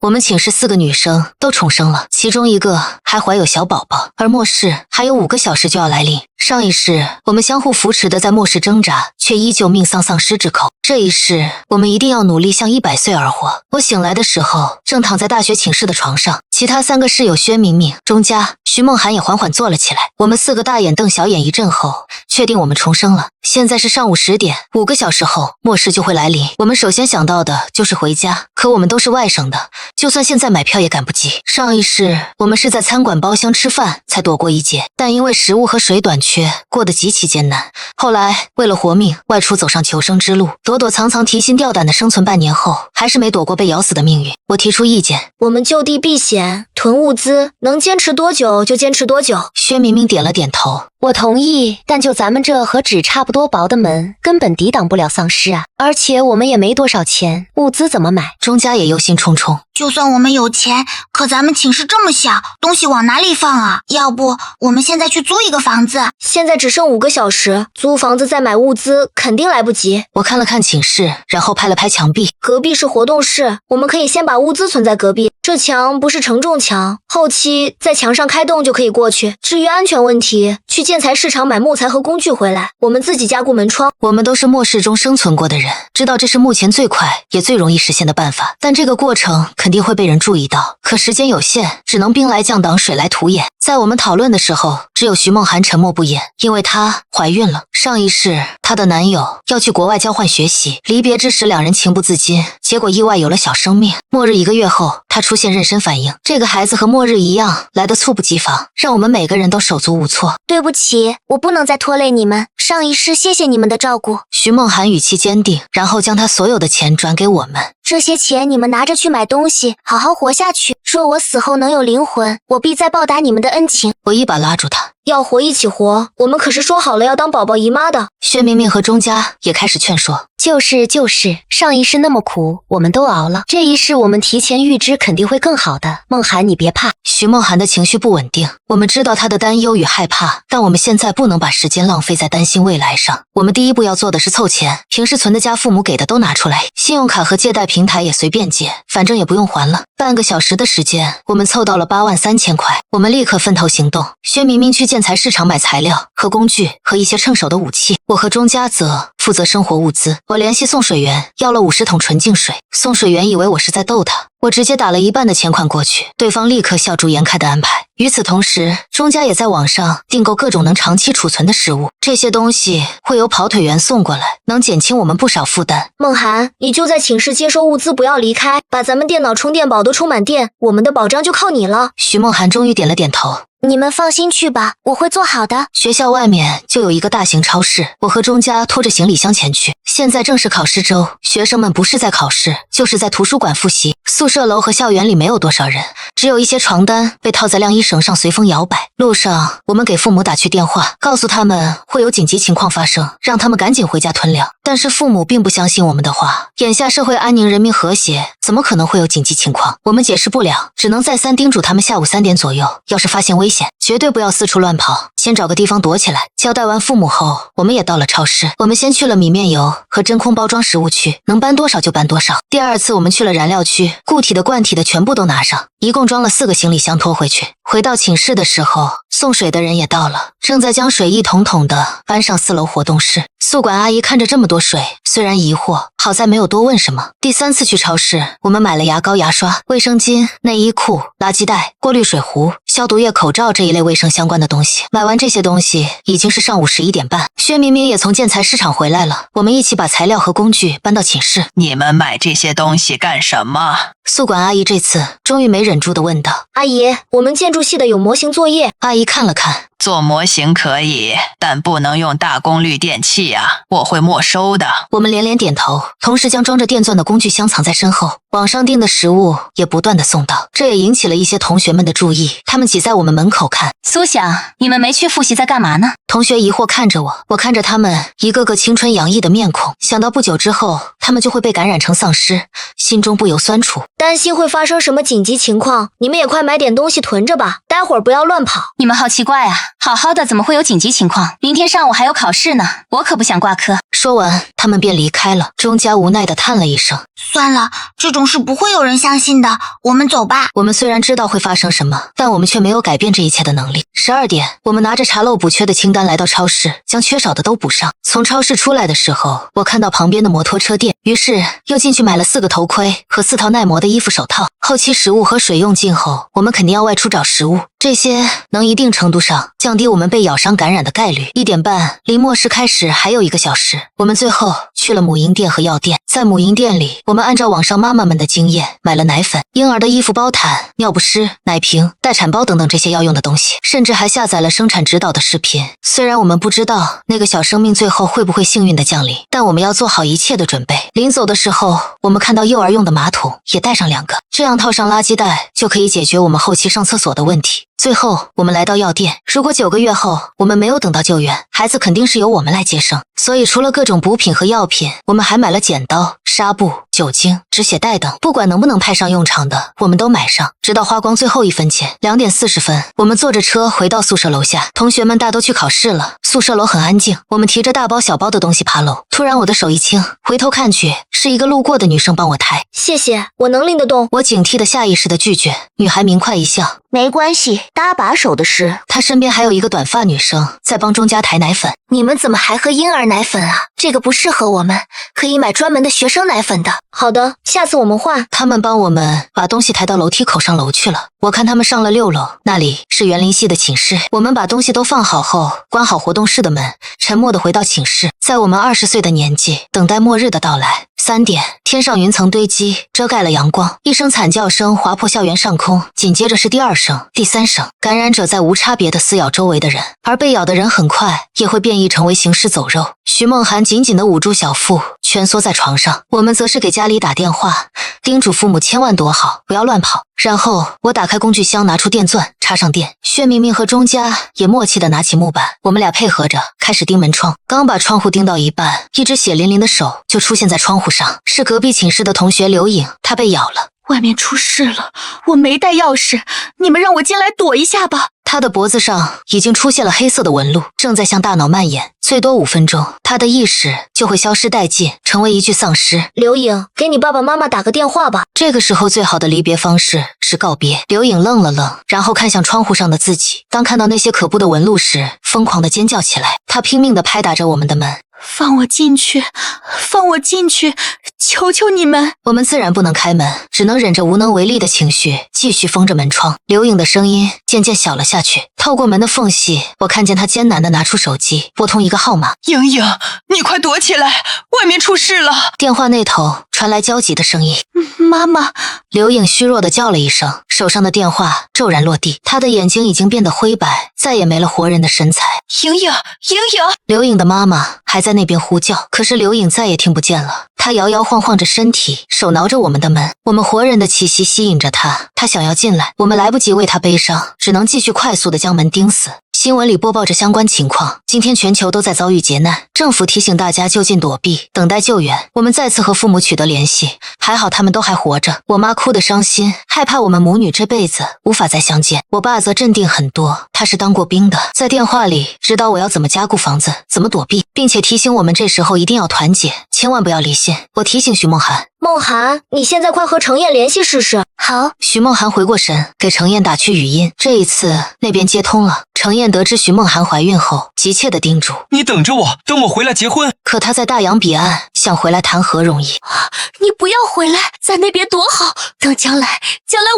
我们寝室4个女生都重生了，其中1个还怀有小宝宝，而末世还有5个小时就要来临。上一世，我们相互扶持的在末世挣扎，却依旧命丧丧尸之口。这一世，我们一定要努力向100岁而活。我醒来的时候，正躺在大学寝室的床上，其他3个室友薛明明、钟佳、徐梦涵也缓缓坐了起来。我们4个大眼瞪小眼一阵后，确定我们重生了。现在是上午10点，5个小时后末世就会来临。我们首先想到的就是回家，可我们都是外省的，就算现在买票也赶不及。上一世我们是在餐馆包厢吃饭才躲过一劫，但因为食物和水短缺，过得极其艰难。后来为了活命，外出走上求生之路，躲躲藏藏提心吊胆的生存半年后，还是没躲过被咬死的命运。我提出意见，我们就地避险，囤物资，能坚持多久就坚持多久。薛明明点了点头，我同意，但就咱们这和纸差不多薄的门，根本抵挡不了丧尸啊！而且我们也没多少钱，物资怎么买？钟佳也忧心忡忡。就算我们有钱，可咱们寝室这么小，东西往哪里放啊？要不我们现在去租一个房子？现在只剩5个小时，租房子再买物资肯定来不及。我看了看寝室，然后拍了拍墙壁，隔壁是活动室，我们可以先把物资存在隔壁。这墙不是承重墙，后期在墙上开洞就可以过去。至于安全问题，去建材市场买木材和工具回来，我们自己加固门窗。我们都是末世中生存过的人，知道这是目前最快也最容易实现的办法，但这个过程肯定会被人注意到，可时间有限，只能兵来将挡，水来土掩。在我们讨论的时候，只有徐梦涵沉默不言，因为她怀孕了。上一世她的男友要去国外交换学习，离别之时2人情不自禁，结果意外有了小生命。末日1个月后，她出现妊娠反应，这个孩子和末日一样来得猝不及防，让我们每个人都手足无措。对不起，我不能再拖累你们，上一世谢谢你们的照顾。徐梦涵语气坚定，然后将她所有的钱转给我们。这些钱你们拿着去买东西，好好活下去。若我死后能有灵魂，我必再报答你们的恩情。我一把拉住他，要活一起活，我们可是说好了要当宝宝姨妈的。薛明明和钟佳也开始劝说，就是，上一世那么苦，我们都熬了，这一世我们提前预知肯定会更好的。梦涵你别怕。徐梦涵的情绪不稳定，我们知道她的担忧与害怕，但我们现在不能把时间浪费在担心未来上。我们第一步要做的是凑钱，平时存的家父母给的都拿出来，信用卡和借贷平台也随便借，反正也不用还了。半个小时的时间，我们凑到了83000块，我们立刻分头行动。薛明明去建材市场买材料和工具和一些趁手的武器，我和钟佳则负责生活物资。我联系送水员要了50桶纯净水，送水员以为我是在逗他，我直接打了1半的钱款过去，对方立刻笑逐颜开的安排。与此同时，钟佳也在网上订购各种能长期储存的食物，这些东西会由跑腿员送过来，能减轻我们不少负担。梦涵，你就在寝室接收物资，不要离开，把咱们电脑充电宝都充满电，我们的保障就靠你了。徐梦涵终于点了点头。你们放心去吧，我会做好的。学校外面就有一个大型超市，我和钟佳拖着行李箱前去。现在正是考试周，学生们不是在考试，就是在图书馆复习。宿舍楼和校园里没有多少人，只有一些床单被套在晾衣绳上随风摇摆。路上，我们给父母打去电话，告诉他们会有紧急情况发生，让他们赶紧回家囤粮。但是父母并不相信我们的话，眼下社会安宁，人民和谐，怎么可能会有紧急情况？我们解释不了，只能再三叮嘱他们下午3点左右，要是发现危险，绝对不要四处乱跑，先找个地方躲起来。交代完父母后，我们也到了超市。我们先去了米面油和真空包装食物区，能搬多少就搬多少。第二次我们去了燃料区，固体的罐体的全部都拿上，一共装了4个行李箱拖回去。回到寝室的时候，送水的人也到了，正在将水一桶桶的搬上4楼活动室。宿管阿姨看着这么多水，虽然疑惑，好在没有多问什么。第3次去超市，我们买了牙膏、牙刷、卫生巾、内衣裤、垃圾袋、过滤水壶、消毒液、口罩这一类卫生相关的东西。买完这些东西，已经是上午11点半。薛明明也从建材市场回来了，我们一起把材料和工具搬到寝室。你们买这些东西干什么？宿管阿姨这次终于没忍住地问道。阿姨，我们建筑系的有模型作业。阿姨看了看，做模型可以，但不能用大功率电器啊，我会没收的。我们连连点头，同时将装着电钻的工具箱藏在身后。网上订的食物也不断的送到，这也引起了一些同学们的注意，他们挤在我们门口看。苏想，你们没去复习在干嘛呢？同学疑惑看着我，我看着他们一个个青春洋溢的面孔，想到不久之后他们就会被感染成丧尸，心中不由酸楚。担心会发生什么紧急情况，你们也快买点东西囤着吧，待会儿不要乱跑。你们好奇怪啊，好好的怎么会有紧急情况？明天上午还有考试呢，我可不想挂科。说完，他们便离开了。钟家无奈地叹了一声：“算了，这种事不会有人相信的，我们走吧。”我们虽然知道会发生什么，但我们却没有改变这一切的能力。12点，我们拿着查漏补缺的清单来到超市，将缺少的都补上。从超市出来的时候，我看到旁边的摩托车店，于是又进去买了4个头盔和4套耐磨的衣服手套。后期食物和水用尽后，我们肯定要外出找食物，这些能一定程度上降低我们被咬伤感染的概率。1点半，离末世开始还有1个小时，我们最后去了母婴店和药店。在母婴店里，我们按照网上妈妈们的经验买了奶粉、婴儿的衣服包毯、尿不湿、奶瓶、待产包等等这些要用的东西，甚至还下载了生产指导的视频。虽然我们不知道那个小生命最后会不会幸运的降临，但我们要做好一切的准备。临走的时候，我们看到幼儿用的马桶也带上2个，这样套上垃圾袋就可以解决我们后期上厕所的问题。最后，我们来到药店。如果9个月后我们没有等到救援，孩子肯定是由我们来接生。所以除了各种补品和药品，我们还买了剪刀、纱布、酒精、止血带等，不管能不能派上用场的，我们都买上，直到花光最后1分钱。2点40分，我们坐着车回到宿舍楼下，同学们大都去考试了，宿舍楼很安静。我们提着大包小包的东西爬楼，突然我的手一轻，回头看去，是一个路过的女生帮我抬。谢谢，我能拎得动。我警惕的下意识的拒绝，女孩明快一笑，没关系，搭把手的事。她身边还有一个短发女生在帮钟家抬奶粉。你们怎么还喝婴儿奶粉啊？这个不适合我们，可以买专门的学生奶粉的。好的，下次我们换。他们帮我们把东西抬到楼梯口上楼去了。我看他们上了6楼，那里是园林系的寝室。我们把东西都放好后，关好活动室的门，沉默地回到寝室。在我们20岁的年纪，等待末日的到来。3点，天上云层堆积，遮盖了阳光。一声惨叫声划破校园上空，紧接着是第2声、第3声。感染者在无差别地撕咬周围的人，而被咬的人很快也会变异成为行尸走肉。徐梦涵紧紧地捂住小腹，蜷缩在床上。我们则是给家里打电话，叮嘱父母千万躲好，不要乱跑。然后我打开工具箱，拿出电钻，插上电。薛明明和钟家也默契地拿起木板，我们俩配合着开始钉门窗。刚把窗户钉到一半，一只血淋淋的手就出现在窗户上，是隔壁寝室的同学刘颖，她被咬了。外面出事了，我没带钥匙，你们让我进来躲一下吧。他的脖子上已经出现了黑色的纹路，正在向大脑蔓延，最多5分钟，他的意识就会消失殆尽，成为一具丧尸。刘颖，给你爸爸妈妈打个电话吧。这个时候最好的离别方式是告别。刘颖愣了愣，然后看向窗户上的自己，当看到那些可怖的纹路时，疯狂地尖叫起来。他拼命地拍打着我们的门，放我进去，放我进去，求求你们！我们自然不能开门，只能忍着无能为力的情绪，继续封着门窗。刘颖的声音渐渐小了下去，透过门的缝隙，我看见她艰难地拿出手机，拨通一个号码。莹莹，你快躲起来，外面出事了！电话那头传来焦急的声音。妈妈！刘颖虚弱地叫了一声，手上的电话骤然落地，她的眼睛已经变得灰白，再也没了活人的身材。莹莹，莹莹！刘颖的妈妈还在那边呼叫，可是刘颖再也听不见了。她摇摇晃晃着身体，手挠着我们的门，我们活人的气息吸引着她，她想要进来，我们来不及为她悲伤，只能继续快速地将门钉死。新闻里播报着相关情况，今天全球都在遭遇劫难，政府提醒大家就近躲避，等待救援。我们再次和父母取得联系，还好他们都还活着。我妈哭得伤心，害怕我们母女这辈子无法再相见。我爸则镇定很多，他是当过兵的，在电话里指导我要怎么加固房子，怎么躲避，并且提醒我们这时候一定要团结，千万不要离心。我提醒徐梦涵，梦涵，你现在快和程燕联系试试。好。徐梦涵回过神，给程燕打去语音，这一次那边接通了。程燕得知徐梦涵怀孕后，急切地叮嘱：“你等着我，等我回来结婚。”可她在大洋彼岸，想回来谈何容易？你不要回来，在那边躲好，等将来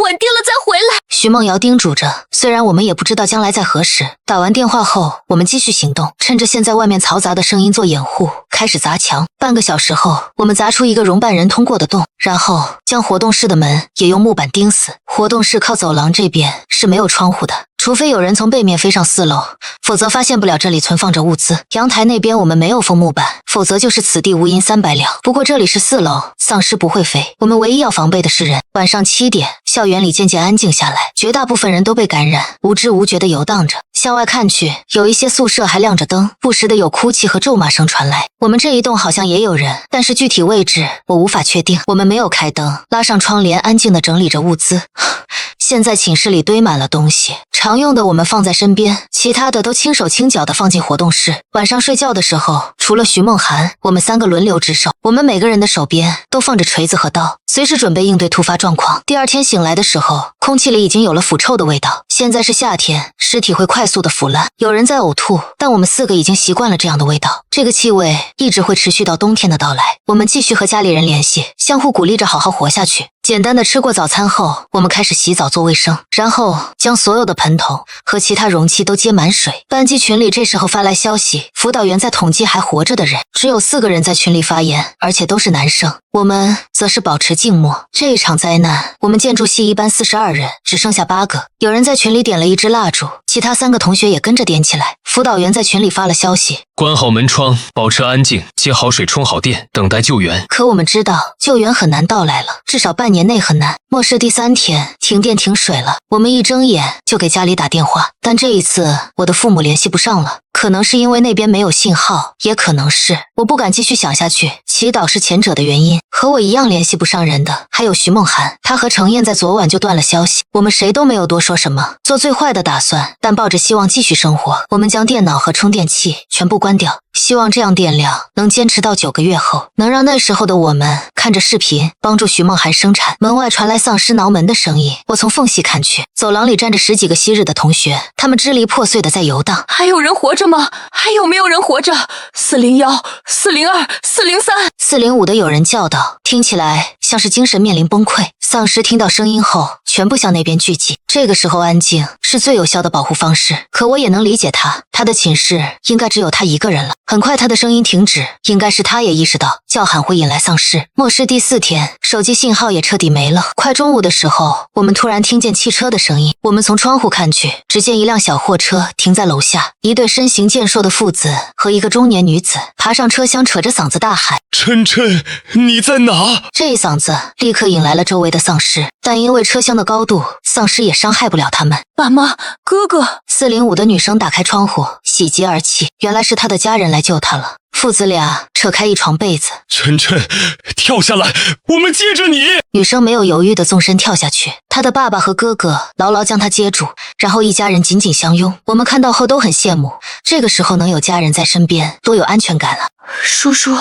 稳定了再回来。徐梦瑶叮嘱着。虽然我们也不知道将来在何时，打完电话后，我们继续行动，趁着现在外面嘈杂的声音做掩护，开始砸墙。半个小时后，我们砸出一个容半人通过的洞，然后将活动室的门也用木板钉死。活动室靠走廊这边是没有窗户的，除非有人从背面飞上4楼，否则发现不了这里存放着物资。阳台那边我们没有封木板，否则就是此地无银300两。不过这里是4楼，丧尸不会飞，我们唯一要防备的是人。晚上7点，校园里渐渐安静下来，绝大部分人都被感染，无知无觉地游荡着。向外看去，有一些宿舍还亮着灯，不时的有哭泣和咒骂声传来。我们这一栋好像也有人，但是具体位置我无法确定。我们没有开灯，拉上窗帘，安静地整理着物资。现在寝室里堆满了东西，常用的我们放在身边，其他的都轻手轻脚的放进活动室。晚上睡觉的时候，除了徐梦涵，我们3个轮流值守。我们每个人的手边都放着锤子和刀，随时准备应对突发状况。第二天醒来的时候，空气里已经有了腐臭的味道。现在是夏天，尸体会快速的腐烂，有人在呕吐，但我们4个已经习惯了这样的味道。这个气味一直会持续到冬天的到来。我们继续和家里人联系，相互鼓励着好好活下去。简单的吃过早餐后，我们开始洗澡做卫生，然后将所有的盆桶和其他容器都接满水。班级群里这时候发来消息，辅导员在统计还活着的人，只有4个人在群里发言，而且都是男生。我们则是保持静默。这一场灾难，我们建筑系一班42人，只剩下8个。有人在群里点了一支蜡烛，其他3个同学也跟着点起来。辅导员在群里发了消息，关好门窗，保持安静，接好水，充好电，等待救援。可我们知道救援很难到来了，至少半年内很难。末世第3天，停电停水了，我们一睁眼就给家里打电话，但这一次我的父母联系不上了。可能是因为那边没有信号，也可能是我不敢继续想下去。祈祷是前者的原因。和我一样联系不上人的还有徐梦涵，她和程燕在昨晚就断了消息。我们谁都没有多说什么，做最坏的打算，但抱着希望继续生活。我们将电脑和充电器全部关掉，希望这样电量能坚持到9个月后，能让那时候的我们看着视频帮助徐梦涵生产。门外传来丧尸挠门的声音，我从缝隙看去，走廊里站着10几个昔日的同学，他们支离破碎的在游荡。还有人活着吗？还有没有人活着？401、402、403、405的有人叫道，听起来像是精神面临崩溃。丧尸听到声音后，全部向那边聚集。这个时候安静是最有效的保护方式，可我也能理解他的寝室应该只有他一个人了。很快他的声音停止，应该是他也意识到叫喊会引来丧尸。末世第4天，手机信号也彻底没了。快中午的时候，我们突然听见汽车的声音，我们从窗户看去，只见一辆小货车停在楼下，一对身形健硕的父子和一个中年女子爬上车厢，扯着嗓子大喊：琛琛，你在哪？这一嗓子立刻引来了周围的丧尸，但因为车厢的高度，丧尸也伤害不了他们。爸妈，哥哥。405的女生打开窗户，喜极而泣，原来是她的家人来救她了。父子俩扯开一床被子，琛琛，跳下来，我们接着你。女生没有犹豫地纵身跳下去，她的爸爸和哥哥牢牢将她接住，然后一家人紧紧相拥。我们看到后都很羡慕，这个时候能有家人在身边，多有安全感啊！叔叔，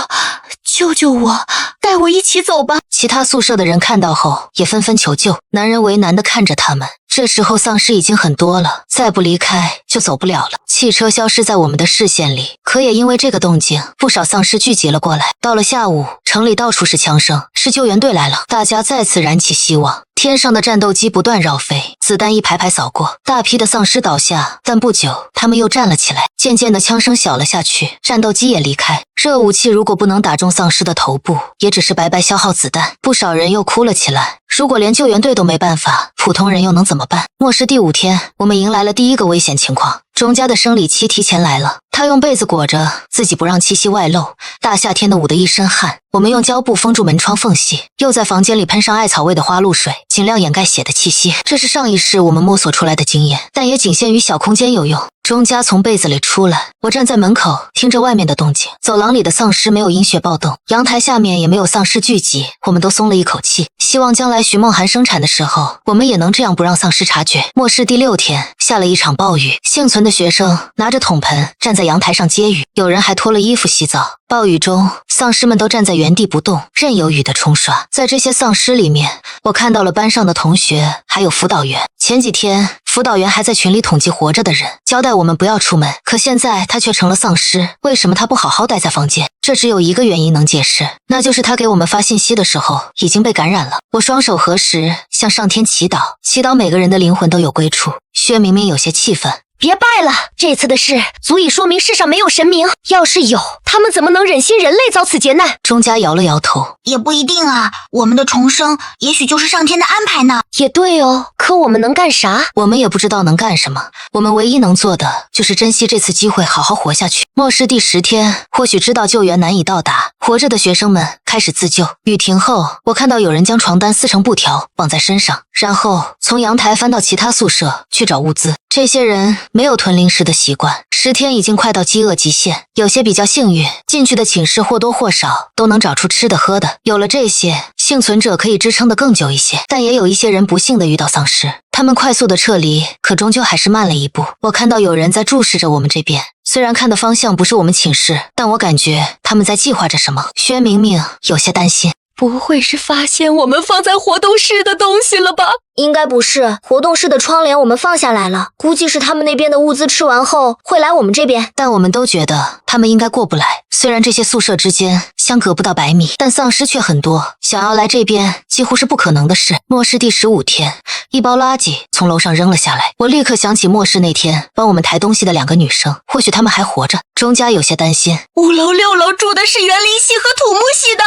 救救我，带我一起走吧。其他宿舍的人看到后也纷纷求救，男人为难地看着他们。这时候丧尸已经很多了，再不离开就走不了了。汽车消失在我们的视线里，可也因为这个动静，不少丧尸聚集了过来。到了下午，城里到处是枪声，是救援队来了，大家再次燃起希望。天上的战斗机不断绕飞，子弹一排排扫过，大批的丧尸倒下，但不久他们又站了起来。渐渐的枪声小了下去，战斗机也离开。这武器如果不能打中丧尸的头部，也只是白白消耗子弹。不少人又哭了起来。如果连救援队都没办法，普通人又能怎么办？末世第5天，我们迎来了第一个危险情况。钟家的生理期提前来了，他用被子裹着自己不让气息外漏，大夏天的捂得一身汗。我们用胶布封住门窗缝隙，又在房间里喷上艾草味的花露水，尽量掩盖血的气息。这是上一世我们摸索出来的经验，但也仅限于小空间有用。钟家从被子里出来，我站在门口听着外面的动静。走廊里的丧尸没有阴血暴动，阳台下面也没有丧尸聚集，我们都松了一口气。希望将来徐梦涵生产的时候，我们也能这样不让丧尸察觉。末世第6天，下了一场暴雨，幸存的学生拿着桶盆站在阳台上接雨，有人还脱了衣服洗澡。暴雨中，丧尸们都站在原地不动，任由雨的冲刷。在这些丧尸里面，我看到了班上的同学，还有辅导员。前几天，辅导员还在群里统计活着的人，交代我们不要出门。可现在他却成了丧尸，为什么他不好好待在房间？这只有一个原因能解释，那就是他给我们发信息的时候已经被感染了。我双手合十，向上天祈祷，祈祷每个人的灵魂都有归处。薛明明有些气愤。别拜了，这次的事足以说明世上没有神明，要是有，他们怎么能忍心人类遭此劫难？钟家摇了摇头，也不一定啊，我们的重生也许就是上天的安排呢。也对哦，可我们能干啥？我们也不知道能干什么，我们唯一能做的就是珍惜这次机会，好好活下去。末世第10天，或许知道救援难以到达，活着的学生们开始自救。雨停后，我看到有人将床单撕成布条绑在身上，然后从阳台翻到其他宿舍去找物资。这些人没有囤零食的习惯，10天已经快到饥饿极限。有些比较幸运，进去的寝室或多或少都能找出吃的喝的。有了这些，希幸存者可以支撑得更久一些，但也有一些人不幸的遇到丧尸。他们快速的撤离，可终究还是慢了一步。我看到有人在注视着我们这边，虽然看的方向不是我们寝室，但我感觉他们在计划着什么。薛明明有些担心。不会是发现我们放在活动室的东西了吧？应该不是，活动室的窗帘我们放下来了，估计是他们那边的物资吃完后会来我们这边。但我们都觉得他们应该过不来，虽然这些宿舍之间相隔不到100米，但丧尸却很多，想要来这边几乎是不可能的事。末世第15天，一包垃圾从楼上扔了下来，我立刻想起末世那天帮我们抬东西的2个女生，或许她们还活着。钟家有些担心5楼6楼住的是园林系和土木系的，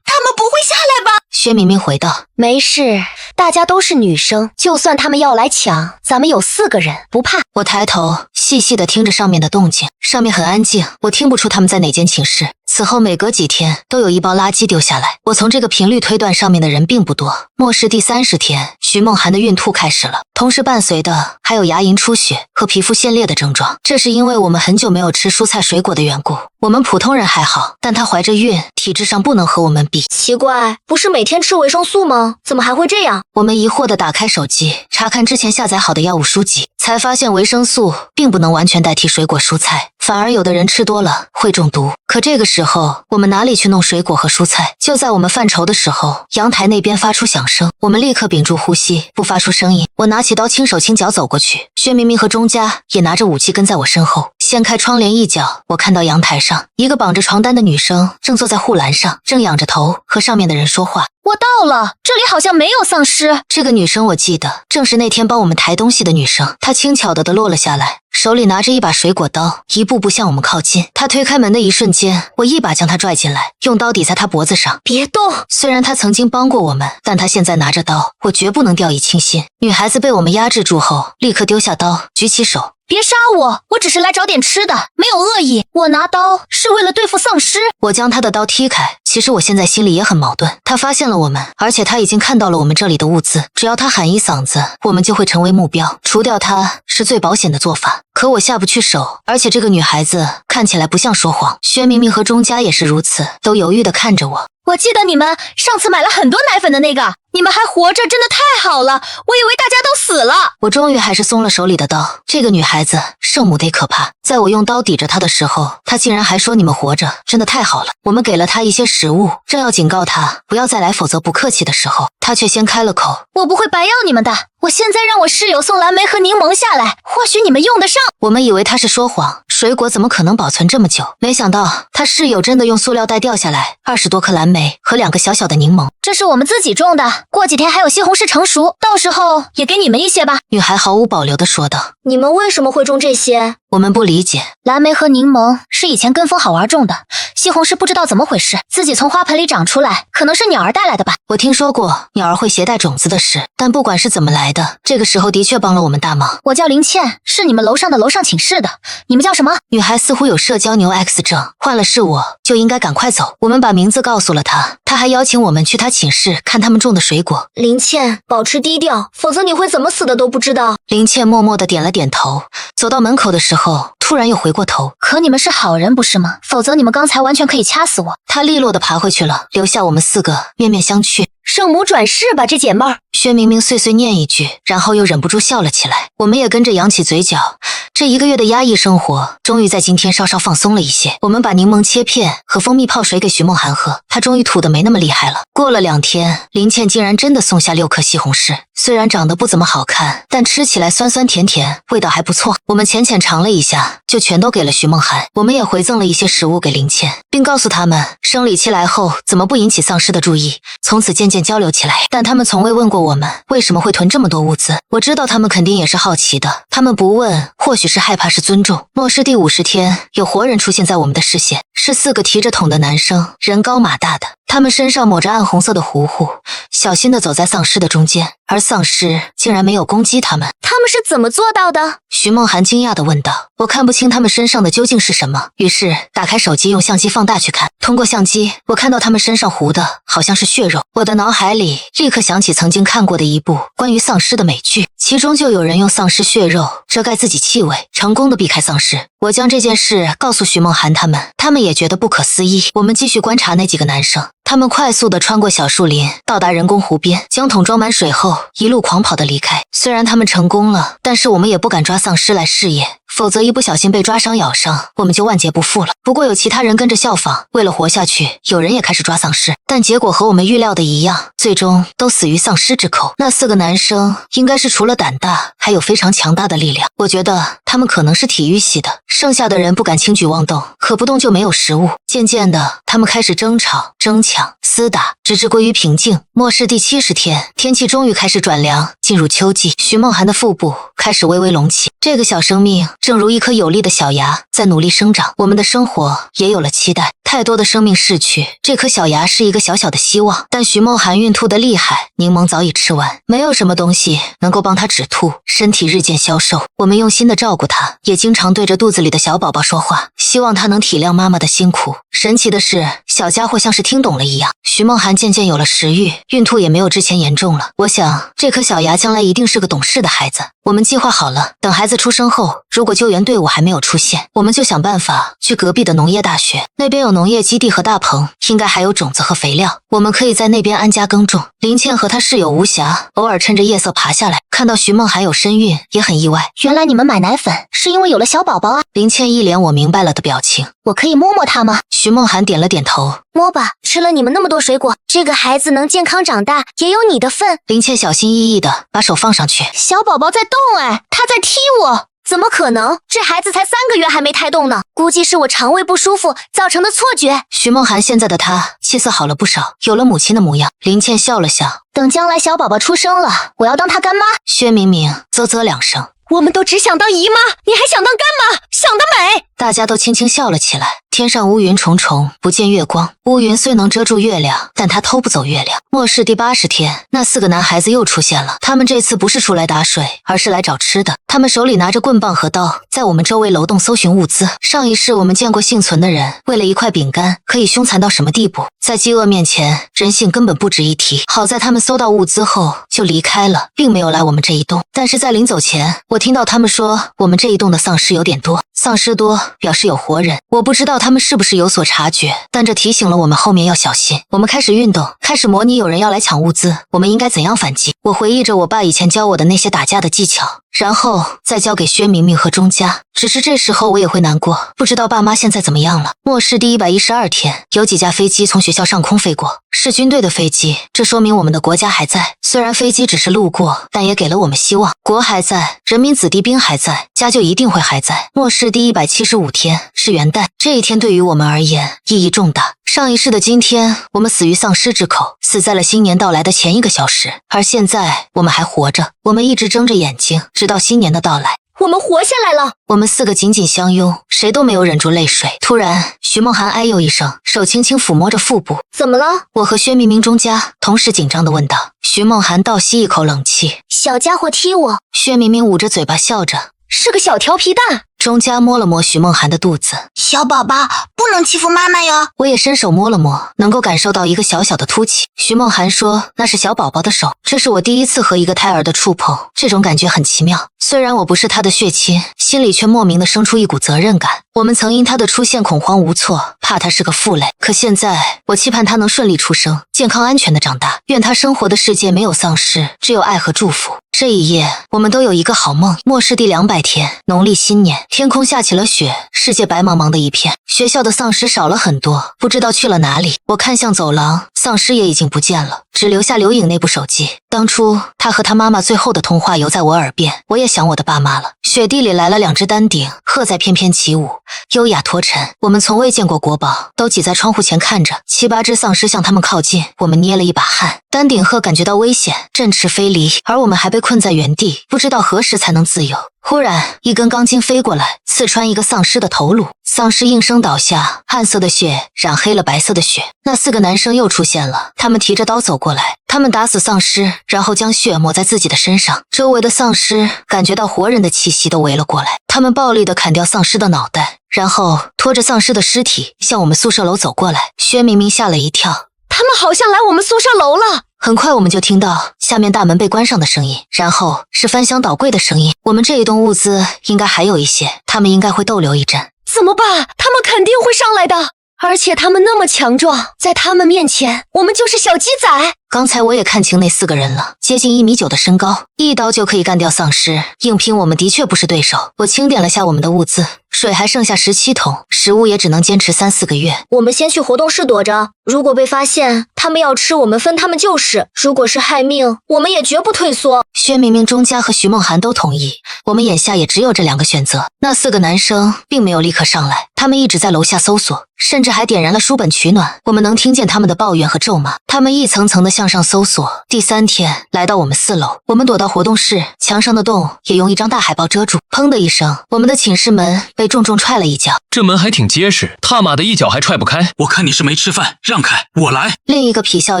他们不会下来吧？薛明明回道，没事，大家都是女生，就算他们要来抢，咱们有4个人，不怕。我抬头细细地听着上面的动静，上面很安静，我听不出他们在哪间寝室。此后每隔几天都有一包垃圾丢下来，我从这个频率推断上面的人并不多。末世第30天，徐梦涵的孕吐开始了，同时伴随的还有牙龈出血和皮肤陷裂的症状，这是因为我们很久没有吃蔬菜水果的缘故。我们普通人还好，但她怀着孕，体质上不能和我们比。奇怪，不是每天吃维生素吗？怎么还会这样？我们疑惑地打开手机，查看之前下载好的药物书籍，才发现维生素并不能完全代替水果蔬菜，反而有的人吃多了会中毒。可这个时候我们哪里去弄水果和蔬菜？就在我们犯愁的时候，阳台那边发出响声，我们立刻屏住呼吸，不发出声音。我拿起刀轻手轻脚走过去，薛明明和钟家也拿着武器跟在我身后。掀开窗帘一角，我看到阳台上一个绑着床单的女生正坐在护栏上，正仰着头和上面的人说话。我到了，这里好像没有丧尸。这个女生我记得正是那天帮我们抬东西的女生，她轻巧地落了下来，手里拿着一把水果刀，一步步向我们靠近。她推开门的一瞬间，我一把将她拽进来，用刀抵在她脖子上。别动！虽然她曾经帮过我们，但她现在拿着刀，我绝不能掉以轻心。女孩子被我们压制住后，立刻丢下刀，举起手。别杀我，我只是来找点吃的，没有恶意。我拿刀是为了对付丧尸。我将她的刀踢开。其实我现在心里也很矛盾，她发现了我们，而且她已经看到了我们这里的物资，只要她喊一嗓子，我们就会成为目标，除掉她是最保险的做法。可我下不去手，而且这个女孩子看起来不像说谎。薛明明和钟家也是如此，都犹豫地看着我。我记得你们上次买了很多奶粉的那个，你们还活着，真的太好了，我以为大家都死了。我终于还是松了手里的刀。这个女孩子圣母得可怕，在我用刀抵着她的时候，她竟然还说你们活着，真的太好了。我们给了她一些食物，正要警告她不要再来，否则不客气的时候，她却先开了口。我不会白要你们的，我现在让我室友送蓝莓和柠檬下来，或许你们用得上。我们以为她是说谎，水果怎么可能保存这么久？没想到她室友真的用塑料袋掉下来20多颗蓝莓和2个小小的柠檬。这是我们自己种的，过几天还有西红柿成熟，到时候也给你们一些吧。女孩毫无保留地说道。你们为什么会种这些？我们不理解。蓝莓和柠檬是以前跟风好玩种的，西红柿不知道怎么回事，自己从花盆里长出来，可能是鸟儿带来的吧。我听说过鸟儿会携带种子的事，但不管是怎么来的，这个时候的确帮了我们大忙。我叫林倩，是你们楼上的楼上寝室的，你们叫什么？女孩似乎有社交牛 X 症，换了是我就应该赶快走。我们把名字告诉了她，她还邀请我们去她寝室看他们种的水果。林倩，保持低调，否则你会怎么死的都不知道。林倩默默地点了点头，走到门口的时候突然又回过头。可你们是好人不是吗？否则你们刚才完全可以掐死我。她利落地爬回去了，留下我们4个面面相觑。圣母转世吧，这姐妹儿。薛明明碎碎念一句，然后又忍不住笑了起来。我们也跟着扬起嘴角。这1个月的压抑生活，终于在今天稍稍放松了一些。我们把柠檬切片和蜂蜜泡水给徐梦涵喝，她终于吐得没那么厉害了。过了2天，林倩竟然真的送下6颗西红柿，虽然长得不怎么好看，但吃起来酸酸甜甜，味道还不错。我们浅浅尝了一下，就全都给了徐梦涵。我们也回赠了一些食物给林倩，并告诉他们生理期来后怎么不引起丧尸的注意。从此渐渐交流起来，但他们从未问过我们为什么会囤这么多物资。我知道他们肯定也是好奇的，他们不问，或许是害怕是尊重。末世第50天，有活人出现在我们的视线，是4个提着桶的男生，人高马大的，他们身上抹着暗红色的糊糊，小心地走在丧尸的中间，而丧尸竟然没有攻击他们。他们是怎么做到的？徐梦涵惊讶地问道。我看不清他们身上的究竟是什么，于是打开手机用相机放大去看。通过相机，我看到他们身上糊的好像是血肉。我的脑海里立刻想起曾经看过的一部关于丧尸的美剧，其中就有人用丧尸血肉遮盖自己气味，成功的避开丧尸。我将这件事告诉徐梦涵他们也觉得不可思议。我们继续观察那几个男生，他们快速地穿过小树林，到达人工湖边，将桶装满水后，一路狂跑地离开。虽然他们成功了，但是我们也不敢抓丧尸来试验，否则一不小心被抓伤咬伤，我们就万劫不复了。不过有其他人跟着效仿，为了活下去，有人也开始抓丧尸，但结果和我们预料的一样，最终都死于丧尸之口。那4个男生应该是除了胆大，还有非常强大的力量。我觉得他们可能是体育系的，剩下的人不敢轻举妄动，可不动就没有食物。渐渐的，他们开始争吵、争抢、厮打，直至归于平静。末世第70天，天气终于开始转凉，进入秋季。徐梦涵的腹部开始微微隆起，这个小生命正如一颗有力的小芽，在努力生长。我们的生活也有了期待。太多的生命逝去，这颗小芽是一个小小的希望。但徐梦涵孕吐得厉害，柠檬早已吃完，没有什么东西能够帮她止吐，身体日渐消瘦。我们用心的照顾她，也经常对着肚子里的小宝宝说话，希望她能体谅妈妈的辛苦。神奇的是，小家伙像是听懂了一样，徐梦涵渐渐有了食欲，孕吐也没有之前严重了。我想，这颗小芽将来一定是个懂事的孩子。我们计划好了，等孩子出生后，如果救援队伍还没有出现，我们就想办法去隔壁的农业大学，那边有农业基地和大棚，应该还有种子和肥料，我们可以在那边安家耕种。林倩和她室友吴霞偶尔趁着夜色爬下来，看到徐梦涵有身孕，也很意外。原来你们买奶粉是因为有了小宝宝啊！林倩一脸我明白了的表情。我可以摸摸它吗？徐梦涵点了点头。摸吧，吃了你们那么多水果，这个孩子能健康长大，也有你的份。林倩小心翼翼地把手放上去。小宝宝在动哎，他在踢我。怎么可能？这孩子才3个月还没胎动呢，估计是我肠胃不舒服造成的错觉。徐梦涵现在的她气色好了不少，有了母亲的模样。林倩笑了笑，等将来小宝宝出生了，我要当他干妈。薛明明啧啧2声，我们都只想当姨妈，你还想当干妈，想得美！大家都轻轻笑了起来。天上乌云重重，不见月光。乌云虽能遮住月亮，但它偷不走月亮。末世第80天，那4个男孩子又出现了。他们这次不是出来打水，而是来找吃的。他们手里拿着棍棒和刀，在我们周围楼洞搜寻物资。上一世我们见过幸存的人，为了一块饼干，可以凶残到什么地步？在饥饿面前，人性根本不值一提。好在他们搜到物资后就离开了，并没有来我们这一栋。但是在临走前，我听到他们说我们这一栋的丧尸有点多。丧尸多表示有活人，我不知道他们是不是有所察觉，但这提醒了我们后面要小心。我们开始运动，开始模拟有人要来抢物资，我们应该怎样反击。我回忆着我爸以前教我的那些打架的技巧，然后再交给薛明明和钟佳。只是这时候我也会难过，不知道爸妈现在怎么样了。末世第112天，有几架飞机从学校上空飞过，是军队的飞机，这说明我们的国家还在。虽然飞机只是路过，但也给了我们希望。国还在，人民子弟兵还在，家就一定会还在。末世第175天是元旦，这一天对于我们而言意义重大。上一世的今天，我们死于丧尸之口，死在了新年到来的前1个小时，而现在我们还活着。我们一直睁着眼睛，直到新年的到来。我们活下来了。我们4个紧紧相拥，谁都没有忍住泪水。突然，徐梦涵哎呦一声，手轻轻抚摸着腹部。怎么了？我和薛明明、钟佳同时紧张地问道。徐梦涵倒吸一口冷气，小家伙踢我。薛明明捂着嘴巴笑着，是个小调皮蛋。钟佳摸了摸徐梦涵的肚子，小宝宝不能欺负妈妈哟。我也伸手摸了摸，能够感受到一个小小的凸起。徐梦涵说那是小宝宝的手，这是我第一次和一个胎儿的触碰，这种感觉很奇妙。虽然我不是他的血亲，心里却莫名的生出一股责任感。我们曾因他的出现恐慌无措，怕他是个负累，可现在我期盼他能顺利出生，健康安全的长大，愿他生活的世界没有丧尸，只有爱和祝福。这一夜，我们都有一个好梦。末世第200天，农历新年，天空下起了雪，世界白茫茫的一片。学校的丧尸少了很多，不知道去了哪里。我看向走廊，丧尸也已经不见了，只留下刘颖那部手机。当初他和他妈妈最后的通话犹在我耳边，我也想我的爸妈了。雪地里来了2只丹顶，鹤在翩翩起舞，优雅脱尘。我们从未见过国宝，都挤在窗户前看着。7、8只丧尸向他们靠近，我们捏了一把汗。丹顶鹤感觉到危险，振翅飞离，而我们还被困在原地，不知道何时才能自由。忽然，一根钢筋飞过来，刺穿一个丧尸的头颅，丧尸应声倒下，暗色的血染黑了白色的雪。那4个男生又出现了，他们提着刀走过来，他们打死丧尸，然后将血抹在自己的身上。周围的丧尸感觉到活人的气息都围了过来，他们暴力地砍掉丧尸的脑袋，然后拖着丧尸的尸体向我们宿舍楼走过来。薛明明吓了一跳，他们好像来我们宿舍楼了。很快我们就听到下面大门被关上的声音，然后是翻箱倒柜的声音。我们这一栋物资应该还有一些，他们应该会逗留一阵。怎么办？他们肯定会上来的。而且他们那么强壮，在他们面前，我们就是小鸡仔。刚才我也看清那4个人了，接近1.9米的身高，一刀就可以干掉丧尸，硬拼我们的确不是对手。我清点了下我们的物资，水还剩下17桶，食物也只能坚持3-4个月。我们先去活动室躲着，如果被发现，他们要吃我们分他们就是。如果是害命，我们也绝不退缩。薛明明、钟家和徐梦涵都同意，我们眼下也只有这2个选择。那4个男生并没有立刻上来，他们一直在楼下搜索，甚至还点燃了书本取暖。我们能听见他们的抱怨和咒骂，他们一层层的向上搜索。第3天来到我们4楼，我们躲到活动室，墙上的洞也用一张大海报遮住。砰的一声，我们的寝室门被重重踹了一脚。这门还挺结实，他妈的一脚还踹不开。我看你是没吃饭，让开，我来。另一个痞笑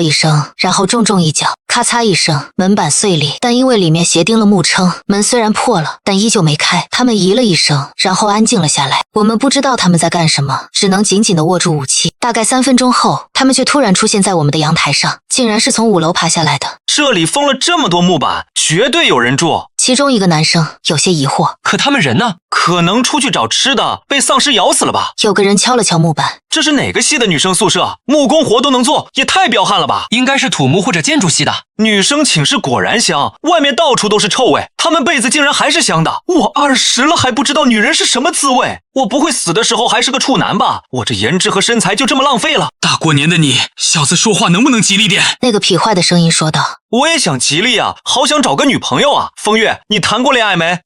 一声，然后重重一脚，咔嚓一声，门板碎裂。但因为里面鞋钉了木撑，门虽然破了，但依旧没开。他们咦了一声，然后安静了下来。我们不知道他们在干什么，只能紧紧地握住武器。大概3分钟后，他们却突然出现在我们的阳台上，竟然是从5楼爬下来的。这里封了这么多木板，绝对有人住。其中一个男生有些疑惑，可他们人呢？可能出去找吃的，被丧尸咬死了吧？有个人敲了敲木板，这是哪个系的女生宿舍？木工活都能做，也太彪悍了吧！应该是土木或者建筑系的。女生寝室果然香，外面到处都是臭味，她们被子竟然还是香的。我20了还不知道女人是什么滋味，我不会死的时候还是个处男吧？我这颜值和身材就这么浪费了。大过年的你，小子说话能不能吉利点？那个痞坏的声音说道。我也想吉利啊，好想找个女朋友啊。风月，你谈过恋爱没？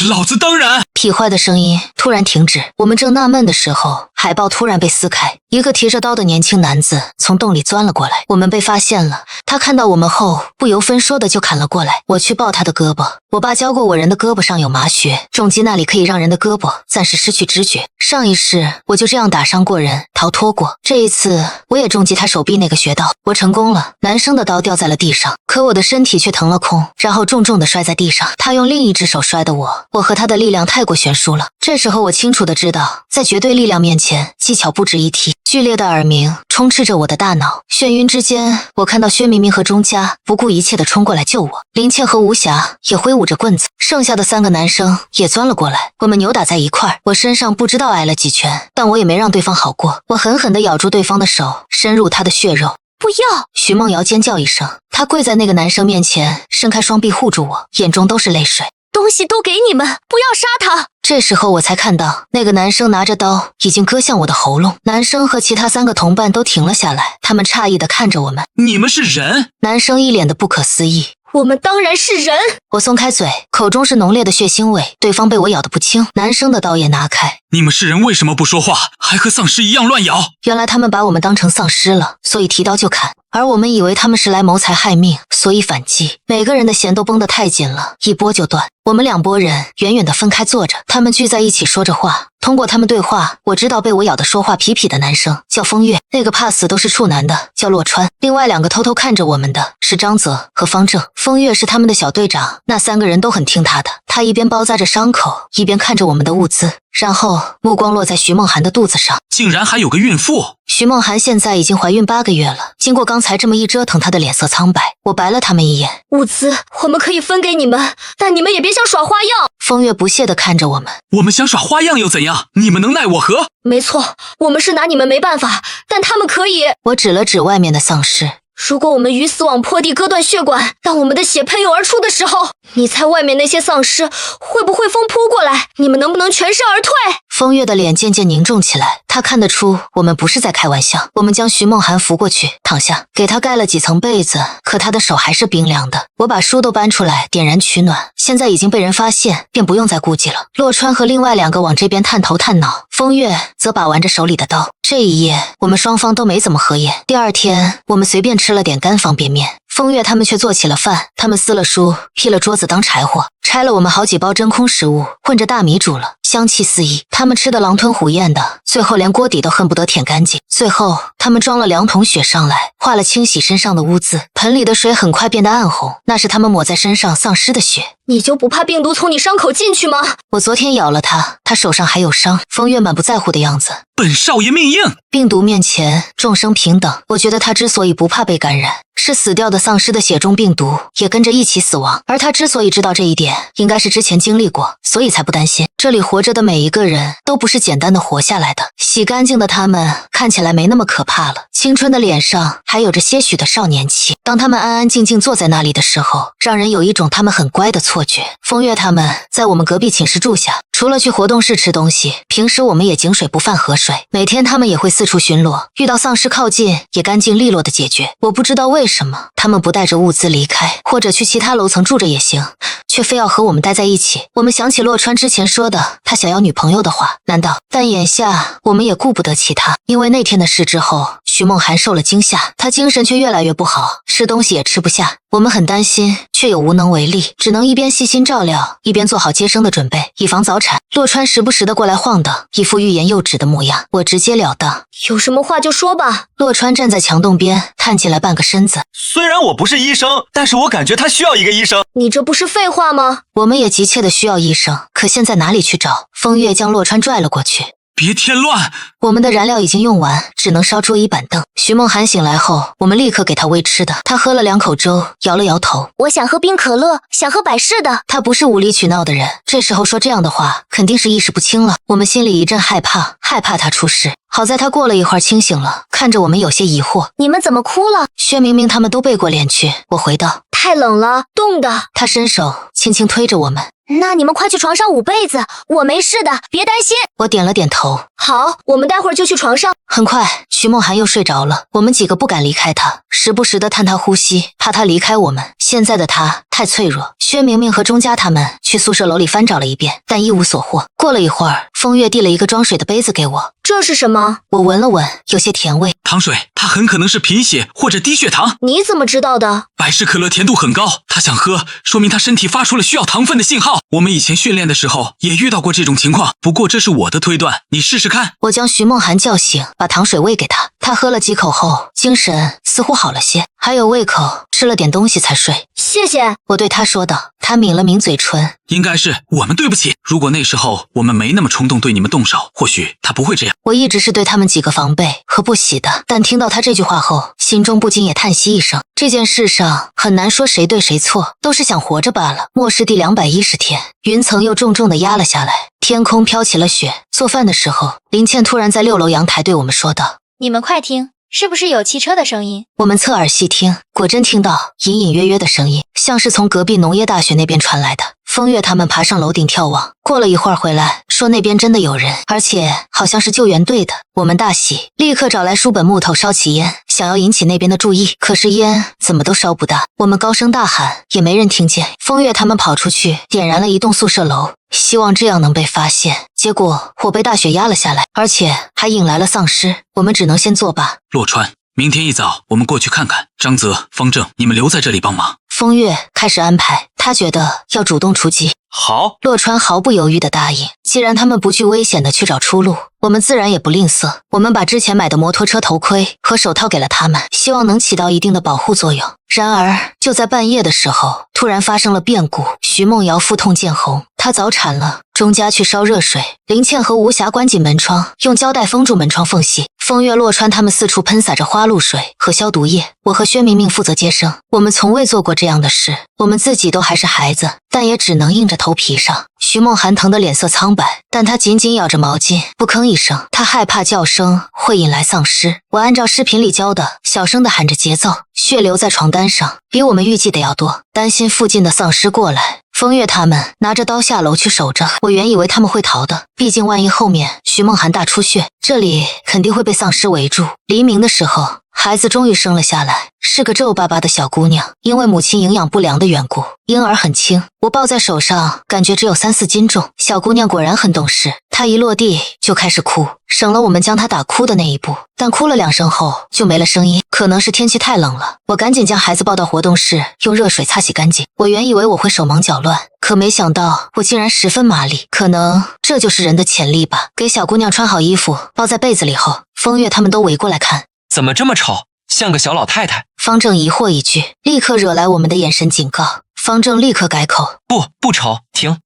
老子当然。痞坏的声音突然停止，我们正纳闷的时候，海报突然被撕开，一个提着刀的年轻男子从洞里钻了过来。我们被发现了，他看到我们后不由分说的就砍了过来。我去抱他的胳膊，我爸教过我，人的胳膊上有麻穴，重击那里可以让人的胳膊暂时失去知觉。上一世我就这样打伤过人，逃脱过，这一次我也重击他手臂那个穴道，我成功了。男生的刀掉在了地上，可我的身体却腾了空，然后重重的摔在地上。他用另一只手摔的我和他的力量太过悬殊了。这时候我清楚的知道，在绝对力量面前，技巧不值一提。剧烈的耳鸣充斥着我的大脑，眩晕之间，我看到薛明明和钟家不顾一切的冲过来救我，林倩和吴霞也挥舞着棍子，剩下的3个男生也钻了过来，我们扭打在一块儿。我身上不知道挨了几拳，但我也没让对方好过，我狠狠地咬住对方的手，深入他的血肉。不要！徐梦瑶尖叫一声，她跪在那个男生面前，伸开双臂护住我，眼中都是泪水。东西都给你们，不要杀他！这时候我才看到，那个男生拿着刀已经割向我的喉咙。男生和其他3个同伴都停了下来，他们诧异地看着我们。你们是人？男生一脸的不可思议。我们当然是人！我松开嘴，口中是浓烈的血腥味。对方被我咬得不轻，男生的刀也拿开。你们是人为什么不说话，还和丧尸一样乱咬？原来他们把我们当成丧尸了，所以提刀就砍。而我们以为他们是来谋财害命，所以反击。每个人的弦都绷得太紧了，一拨就断。我们2拨人远远地分开坐着，他们聚在一起说着话。通过他们对话，我知道被我咬得说话痞痞的男生叫风月，那个怕死都是处男的叫洛川，另外2个偷偷看着我们的是张泽和方正。风月是他们的小队长，那3个人都很听他的。他一边包扎着伤口，一边看着我们的物资，然后目光落在徐梦涵的肚子上。竟然还有个孕妇！徐梦涵现在已经怀孕8个月了，经过刚才这么一折腾，她的脸色苍白。我白了他们一眼。物资我们可以分给你们，但你们也别想耍花样。风月不屑地看着我们。我们想耍花样又怎样？你们能奈我何？没错，我们是拿你们没办法，但他们可以。我指了指外面的丧尸。如果我们鱼死网破地割断血管，当我们的血喷涌而出的时候，你猜外面那些丧尸会不会风扑过来？你们能不能全身而退？风月的脸渐渐凝重起来，他看得出我们不是在开玩笑。我们将徐梦涵扶过去，躺下，给他盖了几层被子，可他的手还是冰凉的。我把书都搬出来，点燃取暖。现在已经被人发现，便不用再顾忌了。洛川和另外2个往这边探头探脑，风月则把玩着手里的刀。这一夜，我们双方都没怎么合眼。第2天，我们随便吃了点干方便面。风月他们却做起了饭，他们撕了书，劈了桌子当柴火，拆了我们好几包真空食物，混着大米煮了，香气四溢。他们吃得狼吞虎咽的，最后连锅底都恨不得舔干净。最后，他们装了2桶血上来，化了清洗身上的污渍，盆里的水很快变得暗红，那是他们抹在身上丧尸的血。你就不怕病毒从你伤口进去吗？我昨天咬了他，他手上还有伤。风月满不在乎的样子。本少爷命硬。病毒面前，众生平等。我觉得他之所以不怕被感染，是死掉的丧尸的血中病毒也跟着一起死亡。而他之所以知道这一点，应该是之前经历过，所以才不担心。这里活活着的每一个人都不是简单的活下来的，洗干净的他们看起来没那么可怕了，青春的脸上还有着些许的少年气。当他们安安静静坐在那里的时候，让人有一种他们很乖的错觉。风月他们在我们隔壁寝室住下，除了去活动室吃东西，平时我们也井水不犯河水。每天他们也会四处巡逻，遇到丧尸靠近也干净利落的解决。我不知道为什么他们不带着物资离开，或者去其他楼层住着也行，却非要和我们待在一起。我们想起洛川之前说的他想要女朋友的话，难道？但眼下我们也顾不得其他，因为那天的事之后，徐梦涵受了惊吓，她精神却越来越不好，吃东西也吃不下。我们很担心，却又无能为力，只能一边细心照料，一边做好接生的准备，以防早产。洛川时不时的过来晃荡，一副欲言又止的模样。我直截了当：有什么话就说吧。洛川站在墙洞边，探起来半个身子。虽然我不是医生，但是我感觉他需要一个医生。你这不是废话吗？我们也急切的需要医生，可现在哪里去找？风月将洛川拽了过去。别添乱！我们的燃料已经用完，只能烧桌椅板凳。徐梦涵醒来后，我们立刻给他喂吃的。他喝了2口粥，摇了摇头。我想喝冰可乐，想喝百事的。他不是无理取闹的人，这时候说这样的话，肯定是意识不清了。我们心里一阵害怕，害怕他出事。好在他过了一会儿清醒了，看着我们有些疑惑。你们怎么哭了？薛明明他们都背过脸去。我回道：太冷了，冻的。他伸手轻轻推着我们。那你们快去床上捂被子，我没事的，别担心。我点了点头。好，我们待会儿就去床上。很快，徐梦涵又睡着了。我们几个不敢离开他，时不时的探他呼吸，怕他离开我们。现在的他太脆弱。薛明明和钟家他们去宿舍楼里翻找了一遍，但一无所获。过了一会儿，风月递了一个装水的杯子给我。这是什么？我闻了闻，有些甜味。糖水，它很可能是贫血或者低血糖。你怎么知道的？百事可乐甜度很高，他想喝，说明他身体发出了需要糖分的信号。我们以前训练的时候也遇到过这种情况，不过这是我的推断，你试试看。我将徐梦涵叫醒，把糖水喂给他。他喝了几口后，精神似乎好了些，还有胃口，吃了点东西才睡。谢谢，我对他说道。他抿了抿嘴唇。应该是我们对不起，如果那时候我们没那么冲动对你们动手，或许他不会这样。我一直是对他们几个防备和不喜的，但听到他这句话后，心中不禁也叹息一声。这件事上很难说谁对谁错，都是想活着罢了。末世第210天，云层又重重地压了下来，天空飘起了雪。做饭的时候，林倩突然在6楼阳台对我们说道：你们快听，是不是有汽车的声音？我们侧耳细听，果真听到隐隐约约的声音，像是从隔壁农业大学那边传来的。风月他们爬上楼顶眺望，过了一会儿回来，说那边真的有人，而且好像是救援队的。我们大喜，立刻找来书本木头烧起烟，想要引起那边的注意，可是烟怎么都烧不大。我们高声大喊，也没人听见。风月他们跑出去，点燃了一栋宿舍楼，希望这样能被发现。结果火被大雪压了下来，而且还引来了丧尸。我们只能先作罢。洛川，明天一早我们过去看看。张泽、方正，你们留在这里帮忙。风月开始安排，他觉得要主动出击。好，洛川毫不犹豫地答应。既然他们不惧危险地去找出路，我们自然也不吝啬。我们把之前买的摩托车头盔和手套给了他们，希望能起到一定的保护作用。然而，就在半夜的时候，突然发生了变故。徐梦瑶腹痛见红，她早产了。钟家去烧热水，林倩和吴霞关紧门窗，用胶带封住门窗缝隙。风月、洛川他们四处喷洒着花露水和消毒液。我和薛明明负责接生。我们从未做过这样的事，我们自己都还是孩子，但也只能硬着头皮上。徐梦涵疼得脸色苍白，但她紧紧咬着毛巾，不吭一声。她害怕叫声会引来丧尸。我按照视频里教的，小声地喊着节奏。血流在床单上，比我们预计的要多，担心附近的丧尸过来。风月他们拿着刀下楼去守着，我原以为他们会逃的，毕竟万一后面徐梦涵大出血，这里肯定会被丧尸围住。黎明的时候，孩子终于生了下来，是个皱巴巴的小姑娘。因为母亲营养不良的缘故，婴儿很轻，我抱在手上，感觉只有3-4斤重。小姑娘果然很懂事，她一落地就开始哭，省了我们将她打哭的那一步。但哭了2声后就没了声音，可能是天气太冷了。我赶紧将孩子抱到活动室，用热水擦洗干净。我原以为我会手忙脚乱，可没想到我竟然十分麻利，可能这就是人的潜力吧。给小姑娘穿好衣服，抱在被子里后，风月他们都围过来看。怎么这么丑，像个小老太太？方正疑惑一句，立刻惹来我们的眼神警告。方正立刻改口，不丑，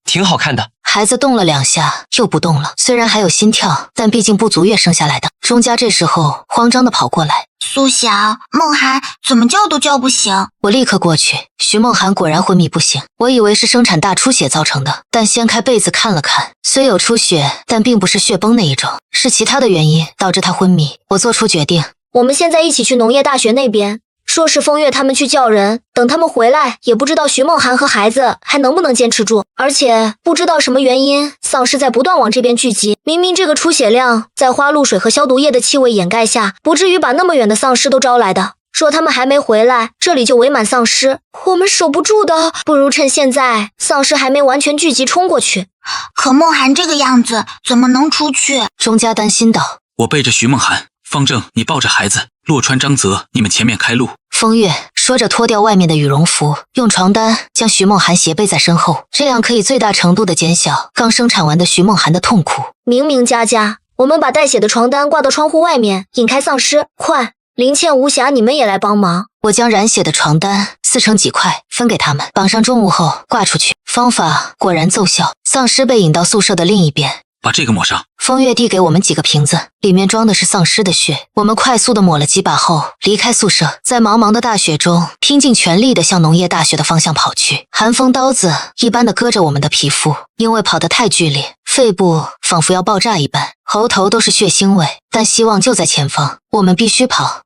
挺好看的。孩子动了2下，又不动了。虽然还有心跳，但毕竟不足月生下来的。钟家这时候慌张地跑过来，苏想，梦涵怎么叫都叫不醒。我立刻过去，徐梦涵果然昏迷不醒。我以为是生产大出血造成的，但掀开被子看了看，虽有出血，但并不是血崩那一种，是其他的原因导致他昏迷。我做出决定，我们现在一起去农业大学那边，说是风月他们去叫人，等他们回来，也不知道徐梦涵和孩子还能不能坚持住。而且不知道什么原因，丧尸在不断往这边聚集。明明这个出血量，在花露水和消毒液的气味掩盖下，不至于把那么远的丧尸都招来的。说他们还没回来，这里就围满丧尸，我们守不住的，不如趁现在丧尸还没完全聚集冲过去。可梦涵这个样子，怎么能出去？钟家担心道。我背着徐梦涵，方正你抱着孩子，洛川、张泽你们前面开路。风月说着脱掉外面的羽绒服，用床单将徐梦涵斜背在身后，这样可以最大程度的减小刚生产完的徐梦涵的痛苦。明明佳佳，我们把带血的床单挂到窗户外面，引开丧尸，快！林倩、无暇，你们也来帮忙。我将染血的床单撕成几块，分给他们，绑上重物后挂出去。方法果然奏效，丧尸被引到宿舍的另一边。把这个抹上。风月递给我们几个瓶子，里面装的是丧尸的血。我们快速的抹了几把后，离开宿舍，在茫茫的大雪中，拼尽全力的向农业大学的方向跑去。寒风刀子一般的割着我们的皮肤，因为跑得太剧烈，肺部仿佛要爆炸一般，喉头都是血腥味。但希望就在前方，我们必须跑。